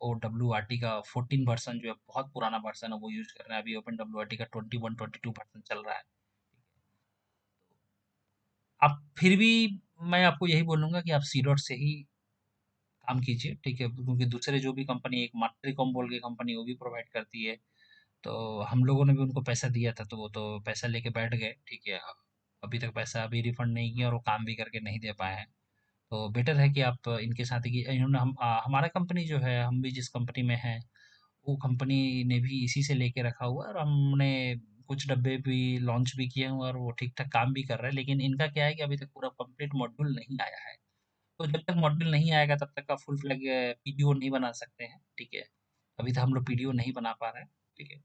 ओडब्ल्यूआरटी का 14 वर्ज़न जो है बहुत पुराना वर्ज़न है वो यूज़ कर रहे हैं। अभी ओपन डब्ल्यूआरटी का 21-22 वर्ज़न चल रहा है। आप फिर भी मैं आपको यही बोलूँगा कि आप सी डॉट से ही काम कीजिए। ठीक है? क्योंकि दूसरे जो भी कंपनी एक माट्रिकॉम बोल के कंपनी वो भी प्रोवाइड करती है। तो हम लोगों ने भी उनको पैसा दिया था तो वो तो पैसा लेके बैठ गए। ठीक है? अभी तक पैसा अभी रिफंड नहीं किया और वो काम भी करके नहीं दे पाए हैं। तो बेटर है कि आप इनके साथ ही इन्होंने हमारा कंपनी जो है, हम भी जिस कंपनी में हैं, वो कंपनी ने भी इसी से लेके रखा हुआ है और हमने कुछ डब्बे भी लॉन्च भी किए हैं और वो ठीक-ठाक काम भी कर रहा है। लेकिन इनका क्या है कि अभी तक पूरा कंप्लीट मॉड्यूल नहीं आया है। तो जब तक मॉड्यूल नहीं आएगा तब तक का फुल फ्लैग पीडीओ नहीं बना सकते हैं। ठीक है? अभी तो हम लोग पीडीओ नहीं बना पा रहे हैं। ठीक है?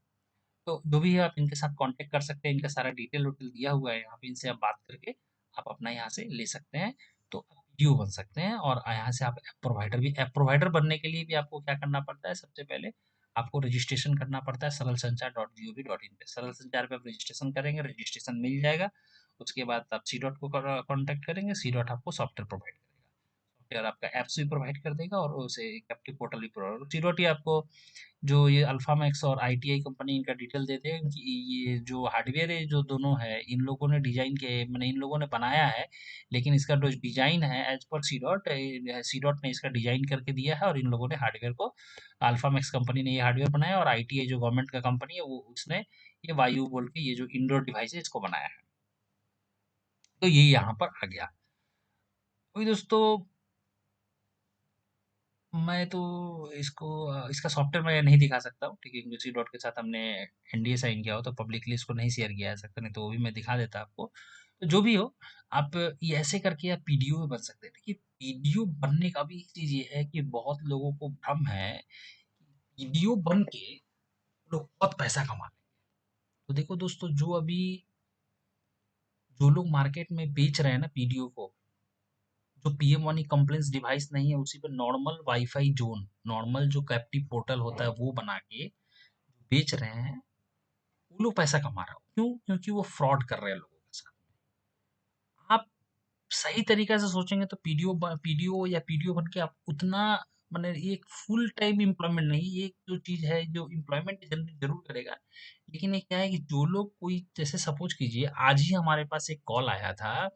तो जो भी है आप इनके साथ कॉन्टैक्ट कर सकते हैं, इनका सारा डिटेल-विटेल दिया हुआ है यहाँ पे, इनसे आप बात करके आप अपना यहाँ से ले सकते हैं। तो आप डीओ बन सकते हैं और यहाँ से आप ऐप प्रोवाइडर बनने के लिए भी आपको क्या करना पड़ता है, सबसे पहले आपको रजिस्ट्रेशन करना पड़ता है सरल संचार डॉट जीओवी.इन पे। सरल संचार पे आप रजिस्ट्रेशन करेंगे, रजिस्ट्रेशन मिल जाएगा। उसके बाद आप सी डॉट को कॉन्टैक्ट करेंगे, सी डॉट आपको सॉफ्टवेयर प्रोवाइड करेगा। सॉफ्टवेयर आपका ऐप्स भी प्रोवाइड कर देगा और उसे कैप्टिव पोर्टल भी प्रोवाइड, सी डॉट ही आपको जो ये अल्फा मैक्स और आईटीआई कंपनी इनका डिटेल देते हैं कि ये जो हार्डवेयर है जो दोनों है इन लोगों ने डिजाइन के मैंने इन लोगों ने बनाया है, लेकिन इसका जो डिजाइन है एज पर सी डॉट ने इसका डिजाइन करके दिया है और इन लोगों ने हार्डवेयर को अल्फा मैक्स कंपनी ने ये हार्डवेयर बनाया और आईटीआई जो गवर्नमेंट का कंपनी है वो उसने ये वायु बोल के ये जो इंडोर डिवाइस है इसको बनाया है। तो ये यहाँ पर आ गया। वही दोस्तों, मैं तो इसका सॉफ्टवेयर मैं नहीं दिखा सकता हूँ, ठीक है, क्योंकि सी डॉट के साथ हमने एनडीए साइन किया हो तो पब्लिकली इसको नहीं शेयर किया जा सकता, नहीं तो वो भी मैं दिखा देता आपको। तो जो भी हो, आप ये ऐसे करके आप पीडीओ में बन सकते हैं। देखिए, पीडीओ बनने का भी एक चीज़ ये है कि बहुत लोगों को भ्रम है, पीडीओ बन के लोग बहुत पैसा कमा लें। तो देखो दोस्तों, जो लोग मार्केट में बेच रहे हैं ना पीडीओ को, जो पीएम वानी कंप्लेंट्स डिवाइस नहीं है, उसी पे नॉर्मल वाईफाई जोन, नॉर्मल जो कैप्टिव पोर्टल होता है वो बना के बेच रहे हैं, वो लोग पैसा कमा रहे हो। क्यों? क्योंकि वो फ्रॉड कर रहे हैं लोगों के साथ। आप सही तरीके से सोचेंगे तो पीडीओ या पीडीओ बन के आप उतना, माने ये एक फुल टाइम एम्प्लॉयमेंट नहीं, ये एक जो चीज है जो एम्प्लॉयमेंट जनरेट जरूर करेगा। लेकिन ये क्या है कि जो लोग कोई, जैसे सपोज कीजिए आज ही हमारे पास एक कॉल आया था,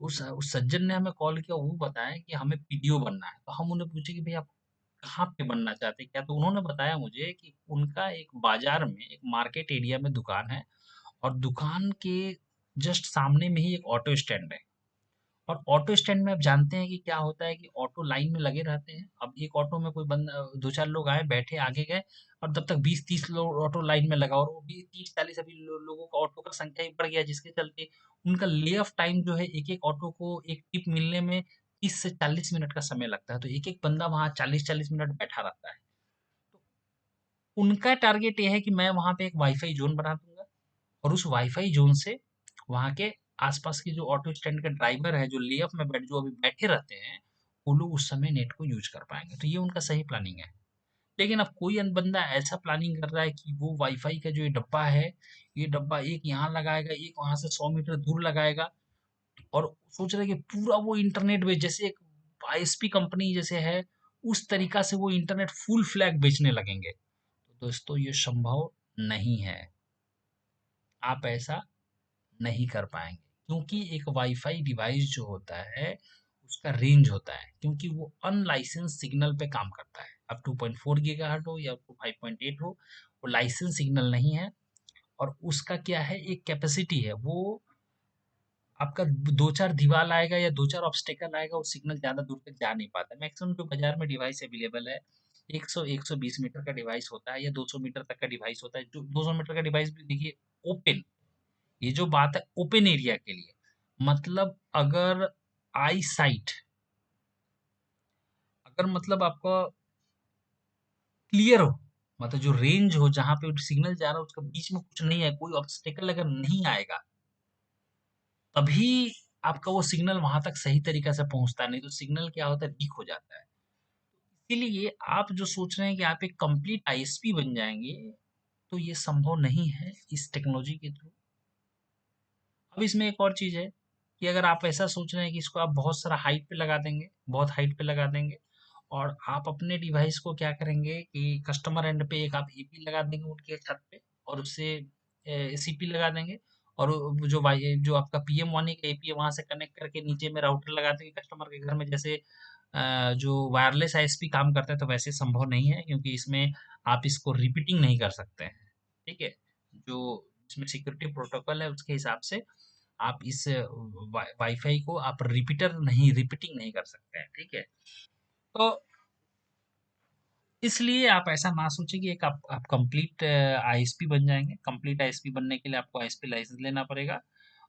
उस सज्जन ने हमें कॉल किया, वो बताया कि हमें पीडीओ बनना है। तो हम उन्हें पूछे कि भाई आप कहाँ पे बनना चाहते हैं क्या? तो उन्होंने बताया मुझे कि उनका एक बाजार में, एक मार्केट एरिया में दुकान है, और दुकान के जस्ट सामने में ही एक ऑटो स्टैंड है। और ऑटो स्टैंड में आप जानते हैं कि क्या होता है कि ऑटो लाइन में लगे रहते हैं। अब एक ऑटो में कोई बंदा, दो चार लोग आए, बैठे, आगे गए, और तब तक 20-30 लोग ऑटो लाइन में लगा, और वो भी 30-40 अभी लोगों का, ऑटो का संख्या ही बढ़ गया, जिसके चलते उनका ले ऑफ टाइम जो है, एक एक ऑटो को एक टिप मिलने में 30 से 40 मिनट का समय लगता है। तो एक एक बंदा वहाँ 40-40 मिनट बैठा रहता है। तो उनका टारगेट ये है कि मैं वहाँ पे एक वाईफाई जोन बना दूंगा, और उस वाईफाई जोन से वहाँ के आसपास के जो ऑटो स्टैंड के ड्राइवर है, जो लेआउट में जो अभी बैठे रहते हैं, वो लोग उस समय नेट को यूज कर पाएंगे। तो ये उनका सही प्लानिंग है। लेकिन अब कोई बंदा ऐसा प्लानिंग कर रहा है कि वो वाईफाई का जो ये डब्बा है, ये डब्बा एक यहाँ लगाएगा, एक वहां से 100 मीटर दूर लगाएगा, और सोच रहे हैं कि पूरा वो इंटरनेट बेच, जैसे एक आईएसपी कंपनी जैसे है, उस तरीका से वो इंटरनेट फुल फ्लैग बेचने लगेंगे। तो दोस्तों, ये संभव नहीं है। आप ऐसा नहीं कर पाएँगे, क्योंकि एक वाईफ़ाई डिवाइस जो होता है, उसका रेंज होता है, क्योंकि वो अनलाइसेंस सिग्नल पे काम करता है। अब 2.4 गीगाहर्ट्ज़ हो या 5.8 हो, वो लाइसेंस सिग्नल नहीं है। और उसका क्या है, एक कैपेसिटी है, वो आपका 2-4 दीवार आएगा या 2-4 ऑब्स्टेकल आएगा, वो सिग्नल ज़्यादा दूर तक जा नहीं पाता। मैक्सिमम जो बाज़ार में डिवाइस अवेलेबल है, 100-120 मीटर का डिवाइस होता है, या 200 मीटर तक का डिवाइस होता है। जो 200 मीटर का डिवाइस भी देखिए, ओपन, ये जो बात है ओपन एरिया के लिए, मतलब अगर आई साइट, अगर मतलब आपका क्लियर हो, मतलब जो रेंज हो जहाँ पे सिग्नल जा रहा है, उसका बीच में कुछ नहीं है, कोई ऑब्स्टेकल अगर नहीं आएगा, तभी आपका वो सिग्नल वहां तक सही तरीके से पहुंचता है। नहीं तो सिग्नल क्या होता है, लीक हो जाता है। इसीलिए आप जो सोच रहे हैं कि आप एक कंप्लीट आईएसपी बन जाएंगे, तो ये संभव नहीं है इस टेक्नोलॉजी के थ्रू। अब इसमें एक और चीज़ है कि अगर आप ऐसा सोच रहे हैं कि इसको आप बहुत सारा हाइट पे लगा देंगे, बहुत हाइट पे लगा देंगे, और आप अपने डिवाइस को क्या करेंगे कि कस्टमर एंड पे एक आप एपी लगा देंगे उनके छत पे, और उससे सीपी लगा देंगे, और वो जो आपका पीएम वानी का एपी है, वहां से कनेक्ट करके नीचे में राउटर लगा देंगे कस्टमर के घर में, जैसे जो वायरलेस आईएसपी काम करता है। तो वैसे संभव नहीं है, क्योंकि इसमें आप इसको रिपीटिंग नहीं कर सकते हैं। ठीक है, जो इसमें सिक्योरिटी प्रोटोकॉल है उसके हिसाब से आप इस वाईफाई को आप रिपीटिंग नहीं कर सकते हैं। ठीक है, तो इसलिए आप ऐसा ना सोचिए कि एक आप कंप्लीट आईएसपी बन जाएंगे। कंप्लीट आईएसपी बनने के लिए आपको आईएसपी लाइसेंस लेना पड़ेगा,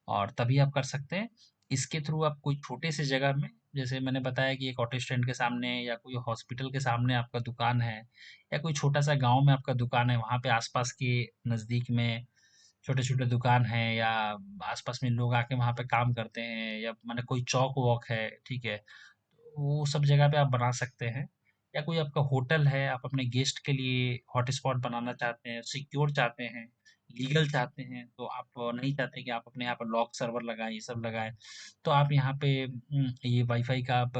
और तभी आप कर सकते हैं। इसके थ्रू आप कोई छोटे से जगह में, जैसे मैंने बताया कि एक ऑटो स्टैंड के सामने या कोई हॉस्पिटल के सामने आपका दुकान है, या कोई छोटा सा गांव में आपका दुकान है, वहां पे आसपास के नज़दीक में छोटे-छोटे दुकान हैं, या आस-पास में लोग आके वहाँ पे काम करते हैं, या माने कोई चौक-वॉक है, ठीक है? तो वो सब जगह पे आप बना सकते हैं। या कोई आपका होटल है, आप अपने गेस्ट के लिए हॉटस्पॉट बनाना चाहते हैं, सिक्योर चाहते हैं, लीगल चाहते हैं, तो आप नहीं चाहते कि आप अपने यहाँ पर लॉक सर्वर लगाएँ, ये सब लगाएँ, तो आप यहाँ पे ये वाईफ़ाई का आप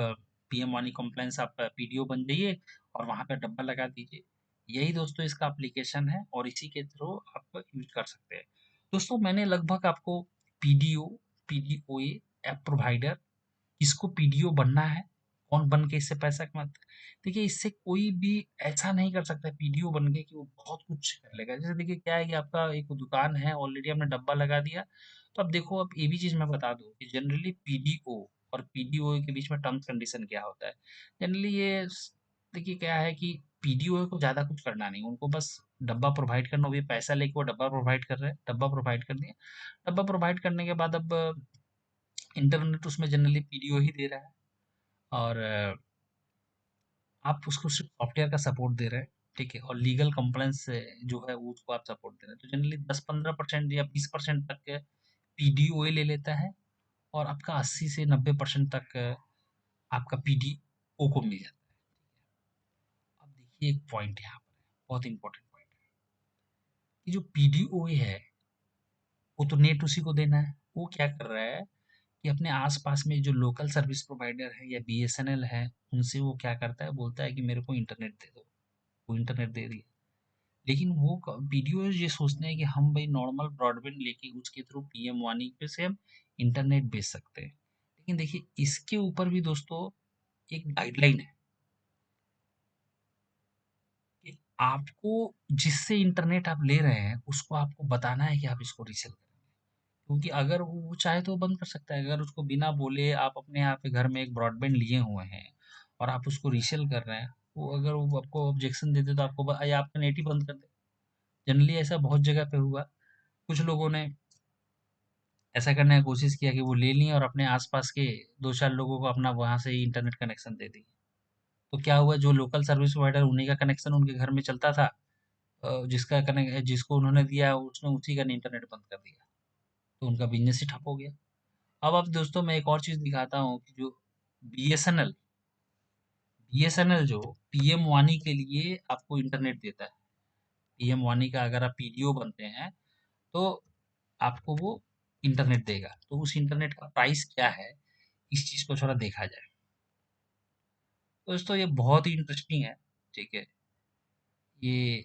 पीएम वानी कंप्लायंस आप पीडीओ बन जाइए, और वहाँ पे डब्बा लगा दीजिए। यही दोस्तों इसका एप्लीकेशन है, और इसी के थ्रू आप यूज़ कर सकते हैं। दोस्तों, मैंने लगभग आपको पीडीओ, पीडीओए, ऐप प्रोवाइडर, किसको पीडीओ बनना है, कौन बन के इससे पैसा कमाता है। देखिए, इससे कोई भी ऐसा नहीं कर सकता पीडीओ बन के कि वो बहुत कुछ कर लेगा। जैसे देखिए क्या है कि आपका एक दुकान है, ऑलरेडी आपने डब्बा लगा दिया, तो अब देखो, अब ये भी चीज़ मैं बता दूँ कि जनरली पीडीओ और पीडीओए के बीच में टर्म्स कंडीशन क्या होता है। जनरली ये देखिए क्या है कि पीडीओ को ज़्यादा कुछ करना नहीं, उनको बस डब्बा प्रोवाइड करना, वो भी पैसा लेके वो डब्बा प्रोवाइड कर रहे हैं, डब्बा प्रोवाइड कर दिया। डब्बा प्रोवाइड करने के बाद अब इंटरनेट उसमें जनरली पीडीओ ही दे रहा है, और आप उसको सिर्फ सॉफ्टवेयर का सपोर्ट दे रहे हैं, ठीक है, और लीगल कंप्लेंस जो है वो उसको आप सपोर्ट दे रहे हैं, तो जनरली 10-15% या 20% तक पीडीओ ले लेता है, और आपका 80 से 90% तक आपका पीडीओ को मिल जाता है। अब देखिए एक पॉइंट यहाँ पर है, बहुत इंपॉर्टेंट पॉइंट है, कि जो पीडीओ है वो तो नेट उसी को देना है। वो क्या कर रहा है कि अपने आस-पास में जो लोकल सर्विस प्रोवाइडर है या बीएसएनएल है, उनसे वो क्या करता है, बोलता है कि मेरे को इंटरनेट दे दो। वो इंटरनेट दे दिया। लेकिन वो बीडीओ ये सोचते हैं कि हम भाई नॉर्मल ब्रॉडबैंड लेके उसके थ्रू पीएम वानी पे से हम इंटरनेट बेच सकते हैं। लेकिन देखिए इसके ऊपर भी दोस्तों एक गाइडलाइन है कि आपको जिससे इंटरनेट आप ले रहे हैं उसको आपको बताना है कि आप इसको रीसेल करें। क्योंकि अगर वो चाहे तो वो बंद कर सकता है, अगर उसको बिना बोले आप अपने यहाँ पे घर में एक ब्रॉडबैंड लिए हुए हैं और आप उसको रीसेल कर रहे हैं, वो अगर वो आपको ऑब्जेक्शन देते तो आपको या आपका नेट ही बंद कर दे। जनरली ऐसा बहुत जगह पे हुआ, कुछ लोगों ने ऐसा करने की कोशिश किया कि वो ले लिए और अपने आसपास के दो चार लोगों को अपना वहां से ही इंटरनेट कनेक्शन दे दी। तो क्या हुआ, जो लोकल सर्विस प्रोवाइडर उन्हीं का कनेक्शन उनके घर में चलता था, जिसका कनेक्ट जिसको उन्होंने दिया उसने उसी का इंटरनेट बंद कर दिया, तो उनका बिजनेस ही ठप हो गया। अब दोस्तों मैं एक और चीज़ दिखाता हूँ कि जो बीएसएनएल बीएसएनएल जो पीएम वानी के लिए आपको इंटरनेट देता है। पीएम वानी का अगर आप पीडीओ बनते हैं तो आपको वो इंटरनेट देगा। तो उस इंटरनेट का प्राइस क्या है, इस चीज़ को थोड़ा देखा जाए। तो दोस्तों ये बहुत ही इंटरेस्टिंग है, ठीक है। ये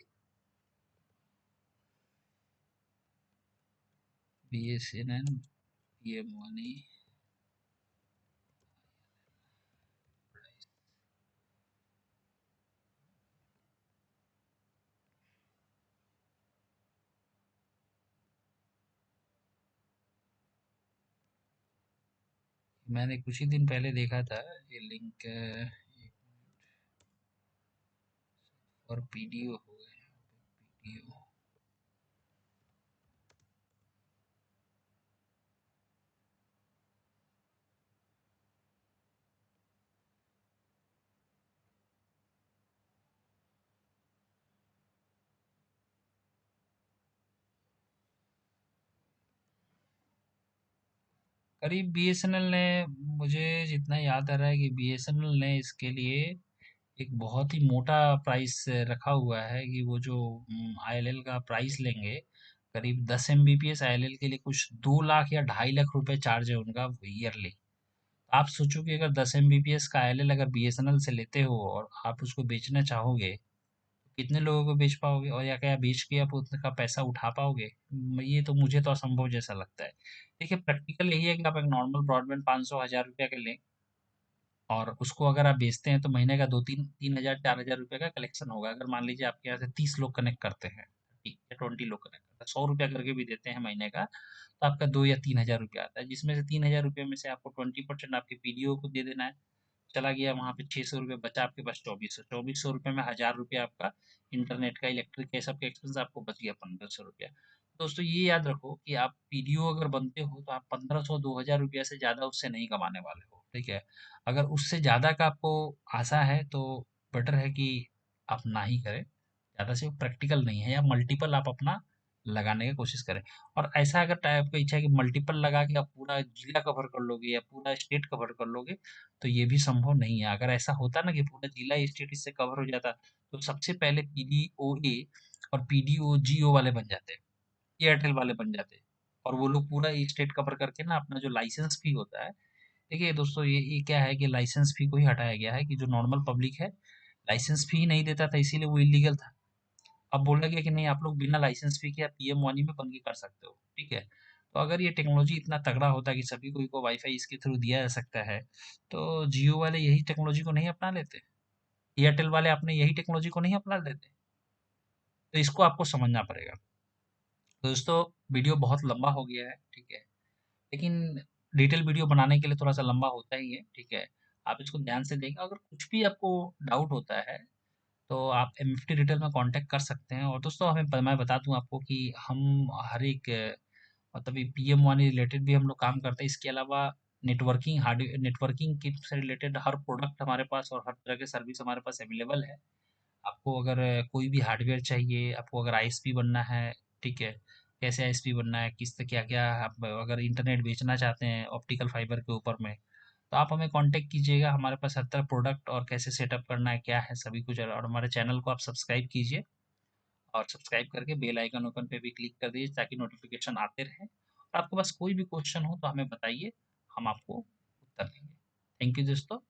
बीएसएनएल पीएम वानी, मैंने कुछ ही दिन पहले देखा था ये लिंक, और पीडीओ हो गया, पीडीओ। करीब बीएसएनएल ने, मुझे जितना याद आ रहा है कि बीएसएनएल ने इसके लिए एक बहुत ही मोटा प्राइस रखा हुआ है, कि वो जो आईएलएल का प्राइस लेंगे, करीब 10 एमबीपीएस आईएलएल के लिए कुछ 2 लाख या 2.5 लाख रुपए चार्ज है उनका ईयरली। आप सोचो कि अगर 10 एमबीपीएस का आईएलएल अगर बीएसएनएल से लेते हो और आप उसको बेचना चाहोगे, कितने लोगों को बेच पाओगे, और या क्या बेच के आप उतना का पैसा उठा पाओगे? ये तो मुझे तो असंभव जैसा लगता है। देखिए प्रैक्टिकल यही है कि आप एक नॉर्मल ब्रॉडबैंड 500-1000 रुपया का लें, और उसको अगर आप बेचते हैं तो महीने का 2-3 3,000-4,000 रुपये का कलेक्शन होगा। अगर मान लीजिए आपके यहाँ से 30 लोग कनेक्ट करते हैं, ठीक है, 20 लोग कनेक्ट करते हैं, 100 रुपया करके भी देते हैं महीने का, तो आपका 2 या 3 हज़ार रुपया आता है, जिसमें से 3,000 रुपये में से आपको 20% आपके पीडीओ को दे देना है। चला गया वहाँ पे 600 रुपये, बचा आपके पास 2400 रुपये में 1000 रुपये आपका इंटरनेट का, इलेक्ट्रिक का, सबका एक्सपेंस आपको बच गया 1500 रुपया। दोस्तों ये याद रखो कि आप पीडीओ अगर बनते हो तो आप 1500-2000 रुपया से ज़्यादा उससे नहीं कमाने वाले हो, ठीक है। अगर उससे ज़्यादा का आपको आशा है तो बेटर है कि आप ना ही करें, ज़्यादा से प्रैक्टिकल नहीं है, या मल्टीपल आप अपना लगाने की कोशिश करें। और ऐसा अगर आपको इच्छा है कि मल्टीपल लगा के आप पूरा जिला कवर कर लोगे या पूरा स्टेट कवर कर लोगे, तो ये भी संभव नहीं है। अगर ऐसा होता ना कि पूरा जिला स्टेट इससे कवर हो जाता, तो सबसे पहले पीडीओए और पीडीओजीओ वाले बन जाते, एयरटेल वाले बन जाते, और वो लोग पूरा स्टेट कवर करके ना अपना जो लाइसेंस फी होता है। देखिए दोस्तों ये क्या है कि लाइसेंस फी को ही हटाया गया है, कि जो नॉर्मल पब्लिक है लाइसेंस फी नहीं देता था, इसीलिए वो इलीगल था। अब बोला गया कि नहीं, आप लोग बिना लाइसेंस फी के आप पीएम वानी में बंदगी कर सकते हो, ठीक है। तो अगर ये टेक्नोलॉजी इतना तगड़ा होता कि सभी को वाईफाई इसके थ्रू दिया जा सकता है, तो जियो वाले यही टेक्नोलॉजी को नहीं अपना लेते, एयरटेल वाले अपने यही टेक्नोलॉजी को नहीं अपना लेते। तो इसको आपको समझना पड़ेगा। तो दोस्तों वीडियो बहुत लंबा हो गया है, ठीक है, लेकिन डिटेल वीडियो बनाने के लिए थोड़ा सा लंबा होता ही है, ठीक है। आप इसको ध्यान से देखें, अगर कुछ भी आपको डाउट होता है, तो आप एमएफटी रिटेल में कॉन्टैक्ट कर सकते हैं। और दोस्तों मैं बता दूँ आपको कि हम हर एक मतलब ये पीएम वानी रिलेटेड भी हम लोग काम करते हैं। इसके अलावा नेटवर्किंग के से रिलेटेड हर प्रोडक्ट हमारे पास और हर तरह के सर्विस हमारे पास अवेलेबल है। आपको अगर कोई भी हार्डवेयर चाहिए, आपको अगर आईएसपी बनना है, ठीक है? कैसे आईएसपी बनना है, किस त क्या-क्या आप अगर इंटरनेट बेचना चाहते हैं ऑप्टिकल फाइबर के ऊपर में, तो आप हमें कॉन्टैक्ट कीजिएगा। हमारे पास हर तरह प्रोडक्ट और कैसे सेटअप करना है, क्या है, सभी कुछ है। और हमारे चैनल को आप सब्सक्राइब कीजिए और सब्सक्राइब करके बेल आइकन ओपन पे भी क्लिक कर दीजिए ताकि नोटिफ़िकेशन आते रहें। और आपके पास कोई भी क्वेश्चन हो तो हमें बताइए, हम आपको उत्तर देंगे। थैंक यू दोस्तों।